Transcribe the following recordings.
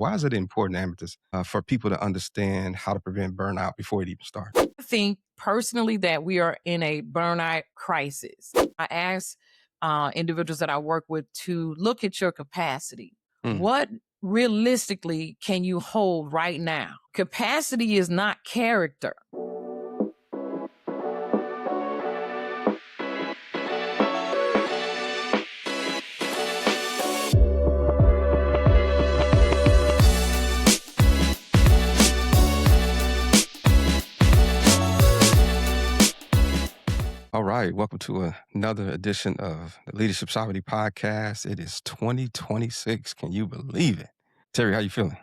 Why is it important, Amethyst, for people to understand how to prevent burnout before it even starts? I think personally that we are in a burnout crisis. I ask individuals that I work with to look at your capacity. Mm. What realistically can you hold right now? Capacity is not character. All right. Welcome to another edition of the Leadership Society podcast. It is 2026. Can you believe it? Terry, how you feeling?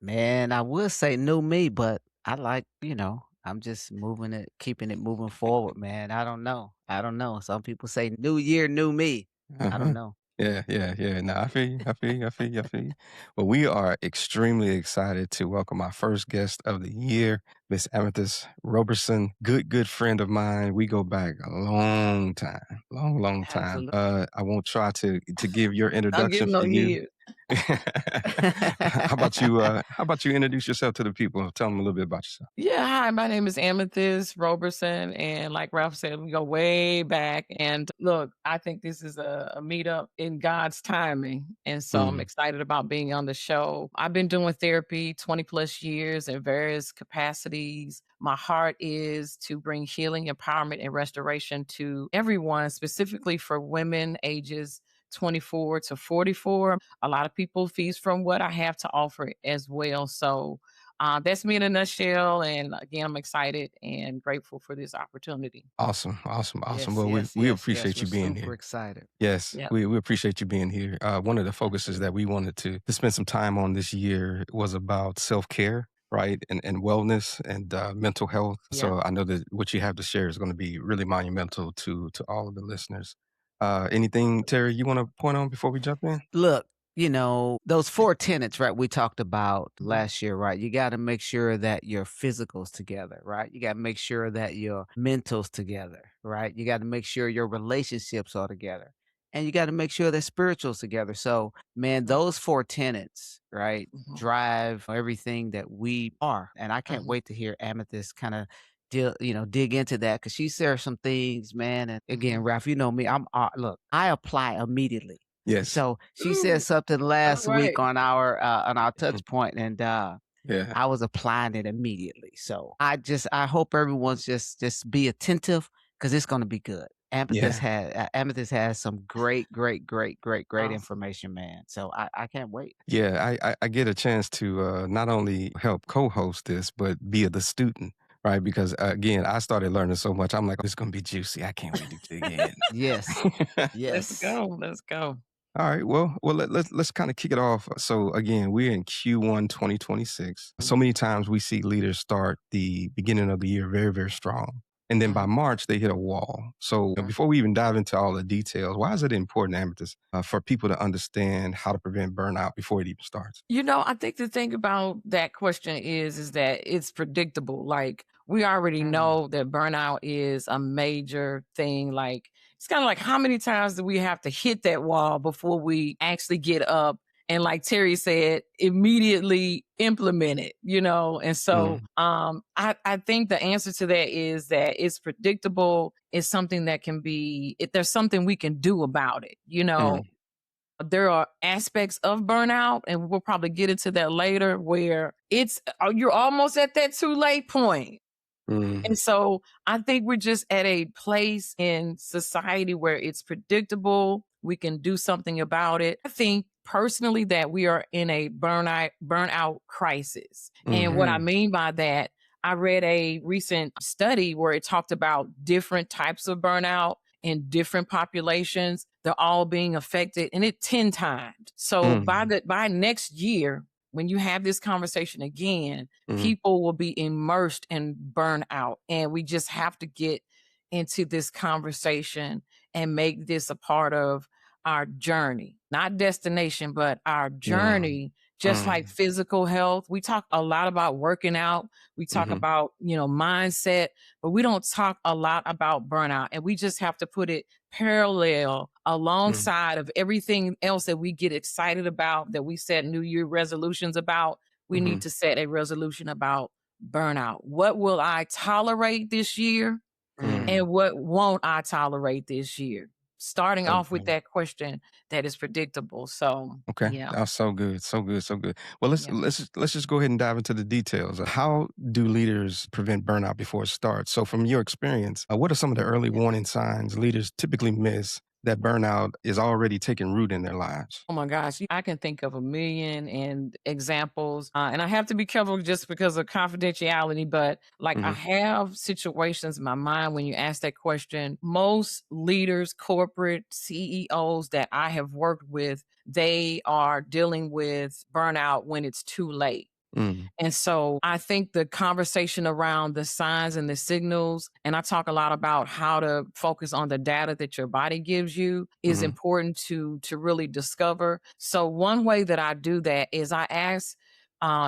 Man, I would say new me, but I like, I'm just moving it, keeping it moving forward, man. I don't know. I don't know. Some people say new year, new me. I don't Uh-huh. know. Yeah. No, I feel you. I feel you. Well, we are extremely excited to welcome our first guest of the year, Miss Amethyst Roberson. Good friend of mine. We go back a long time, long time. Absolutely. I won't try to give your Don't introduction give no for you. years. How about you introduce yourself to the people? Tell them a little bit about yourself. Yeah, hi, my name is Amethyst Roberson. And like Ralph said, we go way back. And look, I think this is a meetup in God's timing. And so I'm Mm, excited about being on the show. I've been doing therapy 20 plus years in various capacities. My heart is to bring healing, empowerment, and restoration to everyone, specifically for women ages 24 to 44. A lot of people feast from what I have to offer as well. So that's me in a nutshell. And again, I'm excited and grateful for this opportunity. awesome. Yes, Well, we, yes, we yes, yes. appreciate We're you being super here. excited. Yes, Yeah. we appreciate you being here. One of the focuses that Absolutely. we wanted to spend some time on this year was about self-care, right? And wellness and mental health. Yeah. So I know that what you have to share is going to be really monumental to all of the listeners. Anything, Terry, you want to point on before we jump in? Look, those four tenets, right? We talked about Mhm. last year, right? You got to make sure that your physical's together, right? You got to make sure that your mental's together, right? You got to make sure your relationships are together. And you got to make sure that spiritual's together. So, man, Mhm. those four tenets, right, Mhm. drive everything that we are. And I can't Mhm. wait to hear Amethyst kind of dig into that because she shares some things, man. And again, Mhm. Ralph, you know me, look, I apply immediately. Yes. So she said Ooh, something all last right. week on our touch point, and Yeah. I was applying it immediately. So I hope everyone's just be attentive because it's going to be good. Yeah. Amethyst has some great Awesome. information, man. So I can't wait. Yeah, I get a chance to not only help co-host this, but be the student, right? Because again, I started learning so much. I'm like, this is gonna be juicy. I can't wait to dig in. Yes, Let's yes. go. Let's go. All right, well, let's kind of kick it off. So again, we're in Q1 2026. So many times we see leaders start the beginning of the year very strong, and then by Mhm. March they hit a wall. So before we even dive into all the details, why is it important, Amethyst, for people to understand how to prevent burnout before it even starts? I think the thing about that question is that it's predictable. Like we already Mm. know that burnout is a major thing. Like it's kind of like how many times do we have to hit that wall before we actually get up and like Terry said, immediately implement it. And so Mm, I think the answer to that is that it's predictable. It's something that can be there's something we can do about it. mm, There are aspects of burnout, and we'll probably get into that later, where you're almost at that too late point. mm. And so I think we're just at a place in society where it's predictable. We can do something about it. I think personally that we are in a burnout crisis. And what I Mhm. Mm. mean by that, I read a recent study where it talked about different types of burnout in different populations. They're all being affected and it 10 times. So Mm, by next year, when you have this conversation again, mhm, people will be immersed in burnout. And we just have to get into this conversation and make this a part of our journey, not destination, but our mm, journey. Just like mm, physical health, we talk a lot about working out. We talk mhm. about, mindset, but we don't talk a lot about burnout. And we just have to put it parallel Mm, alongside of everything else that we get excited about, that we set New Year resolutions about, we mhm, need to set a resolution about burnout. What will I tolerate this year? mm. And what won't I tolerate this year? Starting off with Okay. that question that is predictable. So, Okay. yeah, That's so good. So good. So good. Well, let's yeah. let's just go ahead and dive into the details. How do leaders prevent burnout before it starts? So, from your experience, what are some of the early warning signs leaders typically miss that burnout is already taking root in their lives? Oh my gosh, I can think of a million and examples, and I have to be careful just because of confidentiality. But like, I Hmm. have situations in my mind when you ask that question. Most leaders, corporate CEOs that I have worked with, they are dealing with burnout when it's too late. Mm, And so I think the conversation around the signs and the signals, and I talk a lot about how to focus on the data that your body gives you, is hmm, important to really discover. So one way that I do that is I ask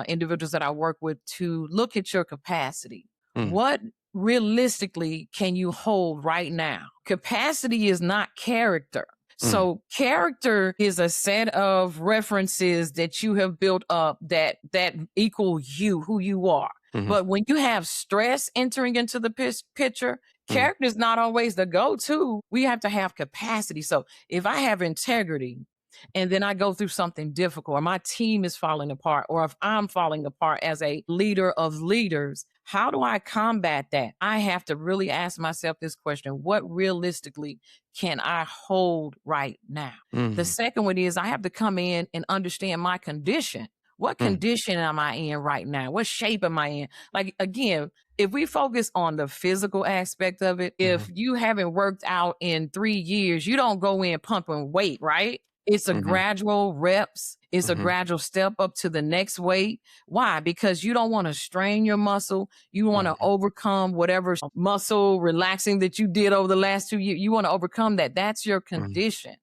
individuals that I work with to look at your capacity. mm, What realistically can you hold right now? Capacity is not character. mm, So character is a set of references that you have built up that equal you, who you are. hmm, But when you have stress entering into the picture, mm, character is not always the go-to. We have to have capacity. So if I have integrity and then I go through something difficult, or my team is falling apart, or if I'm falling apart as a leader of leaders, how do I combat that? I have to really ask myself this question: what realistically can I hold right now? The mm, second one is I have to come in and understand my condition. What mm, condition am I in right now? What shape am I in? Like, again, if we focus on the physical aspect of it, mhm, if you haven't worked out in 3 years, you don't go in pumping weight, right? It's a mhm, gradual reps. It's a mhm, gradual step up to the next weight. Why? Because you don't want to strain your muscle. You want to mhm, overcome whatever muscle relaxing that you did over the last 2 years. You want to overcome that. That's your mhm, condition.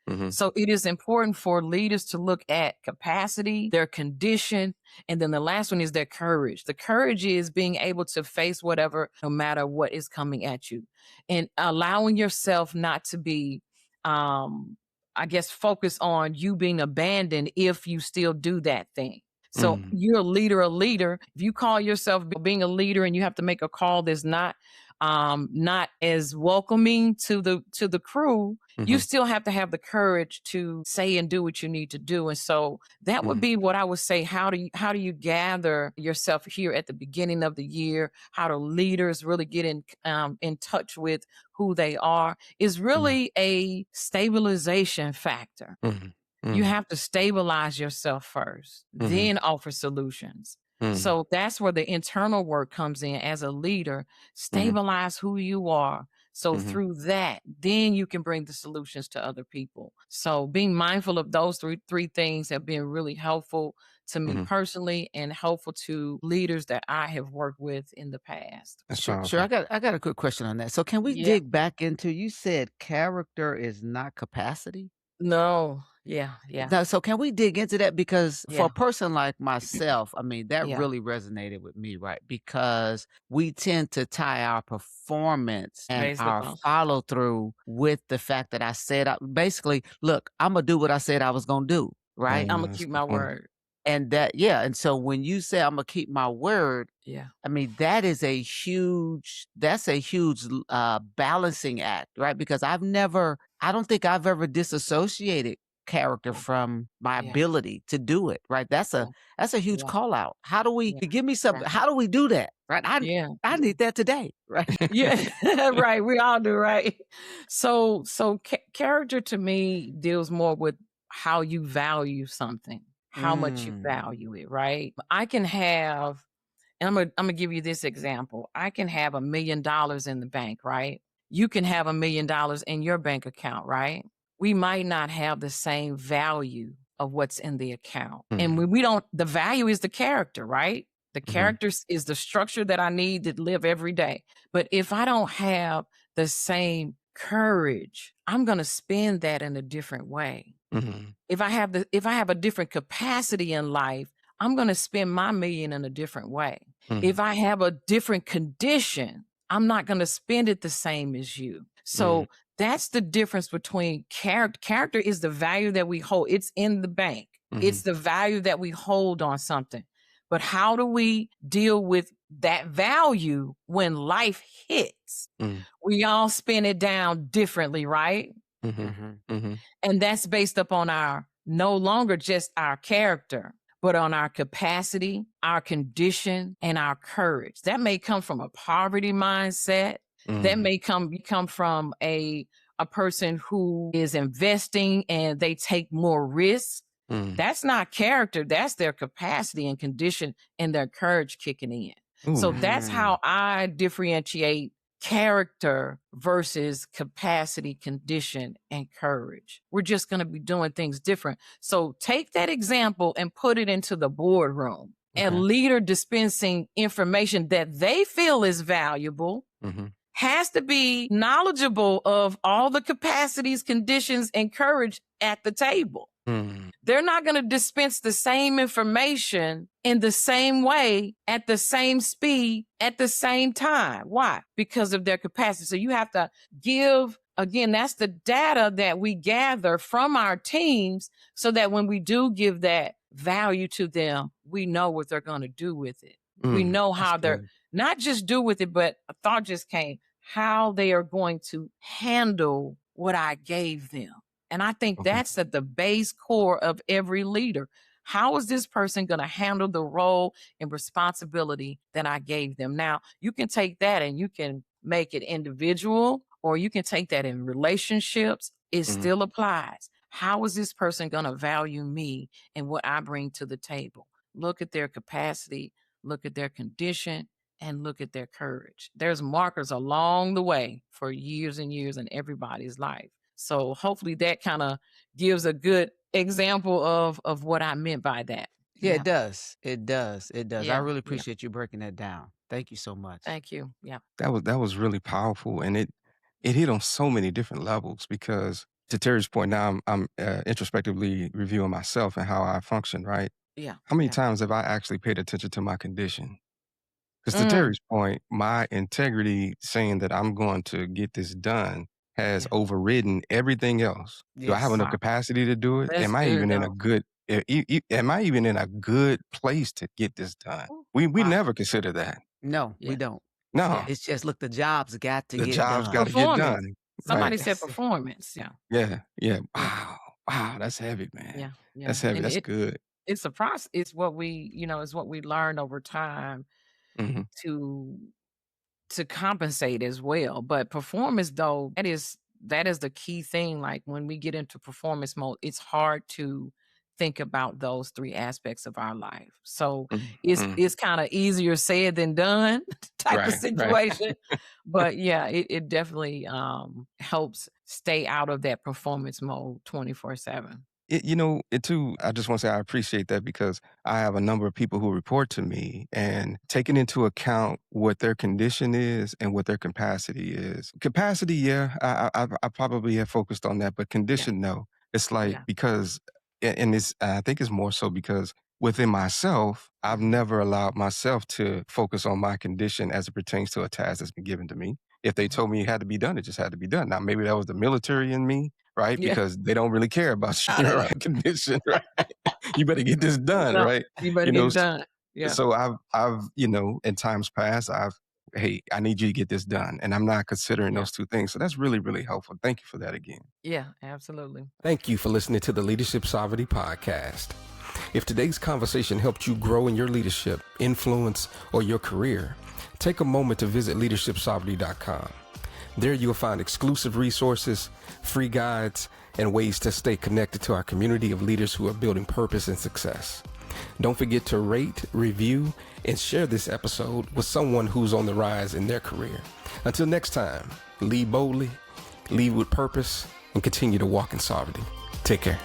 mhm, So it is important for leaders to look at capacity, their condition, and then the last one is their courage. The courage is being able to face whatever, no matter what is coming at you, and allowing yourself not to be, um, I guess, focused on you being abandoned if you still do that thing. So mm, you're a leader. If you call yourself being a leader and you have to make a call that's not as welcoming to the crew, you mhm, still have to have the courage to say and do what you need to do. And so that would mhm, be what I would say. How do you gather yourself here at the beginning of the year? How do leaders really get in touch with who they are? Is mhm, really a stabilization factor. mhm, You mhm, have to stabilize yourself first, mhm, then offer solutions. mhm, So that's where the internal work comes in as a leader. mhm, Stabilize who you are. So mhm, through that, then you can bring the solutions to other people. So being mindful of those three things have been really helpful to me mhm. personally and helpful to leaders that I have worked with in the past. That's Sure. powerful. I got a quick question on that. So can we Yeah. dig back into you said character is not capacity? No. Yeah. Yeah. No, so can we dig into that? Because for Yeah. a person like myself, I mean, that Yeah. really resonated with me, right? Because we tend to tie our performance and Based our on, follow through with the fact that I said, basically, look, I'm going to do what I said I was going to do, right? I'm gonna That's keep the my point. word. And that, yeah. And so when you say I'm going to keep my word, Yeah. I mean, that's a huge balancing act, right? Because I don't think I've ever disassociated character Yeah. from my Yeah. ability to do it, right? Yeah. That's a huge Yeah. call out. How do we Yeah. give me Yeah. something? How do we do that? Right? Yeah. I Yeah. need that today, right? Yeah. Right. We all do, right? So character to me deals more with how you value something, how much you Mm. value it, right? I can have, and I'm gonna give you this example. I can have $1 million in the bank, right? You can have $1 million in your bank account, right? We might not have the same value of what's in the account. And Mhm, when we don't, the value is the character, right? The mhm, character is the structure that I need to live every day. But if I don't have the same courage, I'm going to spend that in a different way. mhm, If I have a different capacity in life, I'm going to spend my million in a different way. mhm, If I have a different condition, I'm not going to spend it the same as you. mhm, So That's the difference between character. Character is the value that we hold. It's in the bank. Mhm. It's the value that we hold on something. But how do we deal with that value when life hits? Mm. We all spin it down differently, right? Mhm. Mhm. Mhm. And that's based upon our no longer just our character, but on our capacity, our condition, and our courage. That may come from a poverty mindset. That Mm. may come from a person who is investing and they take more risks. Mm. That's not character. That's their capacity and condition and their courage kicking in. So Ooh. that's how I differentiate character versus capacity, condition, and courage. We're just going to be doing things different. So take that example and put it into the boardroom. A Okay. leader dispensing information that they feel is valuable Mhm. has to be knowledgeable of all the capacities, conditions, and courage at the table. Mm. They're not going to dispense the same information in the same way, at the same speed, at the same time. Why? Because of their capacity. So you have to give, again, that's the data that we gather from our teams so that when we do give that value to them, we know what they're going to do with it. We Mm. know That's how they're good. not just do with it, but a thought just came, how they are going to handle what I gave them. And I think Okay. that's at the base core of every leader. How is this person going to handle the role and responsibility that I gave them? Now, you can take that and you can make it individual, or you can take that in relationships. It Mhm. still applies. How is this person going to value me and what I bring to the table? Look at their capacity, look at their condition, and look at their courage. There's markers along the way for years and years in everybody's life. So hopefully that kind of gives a good example of what I meant by that. Yeah, Yeah. it does. It does. It does. I Yeah. really Yeah. appreciate you breaking that down. Thank you so much. Thank you. Yeah. That was really powerful, and it hit on so many different levels because to Terry's point, now I'm introspectively reviewing myself and how I function. Right? Yeah. How many Yeah. times have I actually paid attention to my condition? Because to Mm, Terry's point, my integrity saying that I'm going to get this done has yeah. overridden everything else. Do I have Yes. enough Wow. capacity to do it? That's Am I good even in a though. good am I even in a good place to get this done? Ooh, We wow. never consider that. No, we Yeah. don't. No, Yeah. It's just look, the job's got to the get job's got done. to get Performance. done. Right. Somebody said That's it. performance. Yeah. Yeah. Yeah. Yeah. Wow. Wow. That's heavy, man. Yeah. Yeah. That's heavy. And That's good. it's a process. It's what we, it's what we learn over time Hmm. to compensate as well. But performance though, that is the key thing. Like when we get into performance mode, it's hard to think about those three aspects of our life. So it's Hmm. it's kind of easier said than done type of Right. Right. situation. But yeah, it definitely helps stay out of that performance mode 24/7. It too, I just want to say I appreciate that because I have a number of people who report to me and taking into account what their condition is and what their capacity is. Capacity, yeah, I probably have focused on that, but Yeah. condition, no. It's like Yeah. because, and it's, I think it's more so because within myself, I've Mhm. never allowed myself to focus on my condition as it pertains to a task that's been given to me. If they Mhm. told me it had to be done, it just had to be done. Now, maybe that was the military in me, right? Yeah. Because they don't really care about I don't your know. right condition, right? You better get this done, No, right? you better You get know, it done. Yeah. so I've in times past, hey, I need you to get this done, and I'm not considering Yeah. those two things. So that's really, really helpful. Thank you for that again. Yeah, absolutely. Thank you for listening to the Leadership Sovereignty Podcast. If today's conversation helped you grow in your leadership, influence, or your career, take a moment to visit leadershipsovereignty.com. There you'll find exclusive resources, free guides, and ways to stay connected to our community of leaders who are building purpose and success. Don't forget to rate, review, and share this episode with someone who's on the rise in their career. Until next time, lead boldly, lead with purpose, and continue to walk in sovereignty. Take care.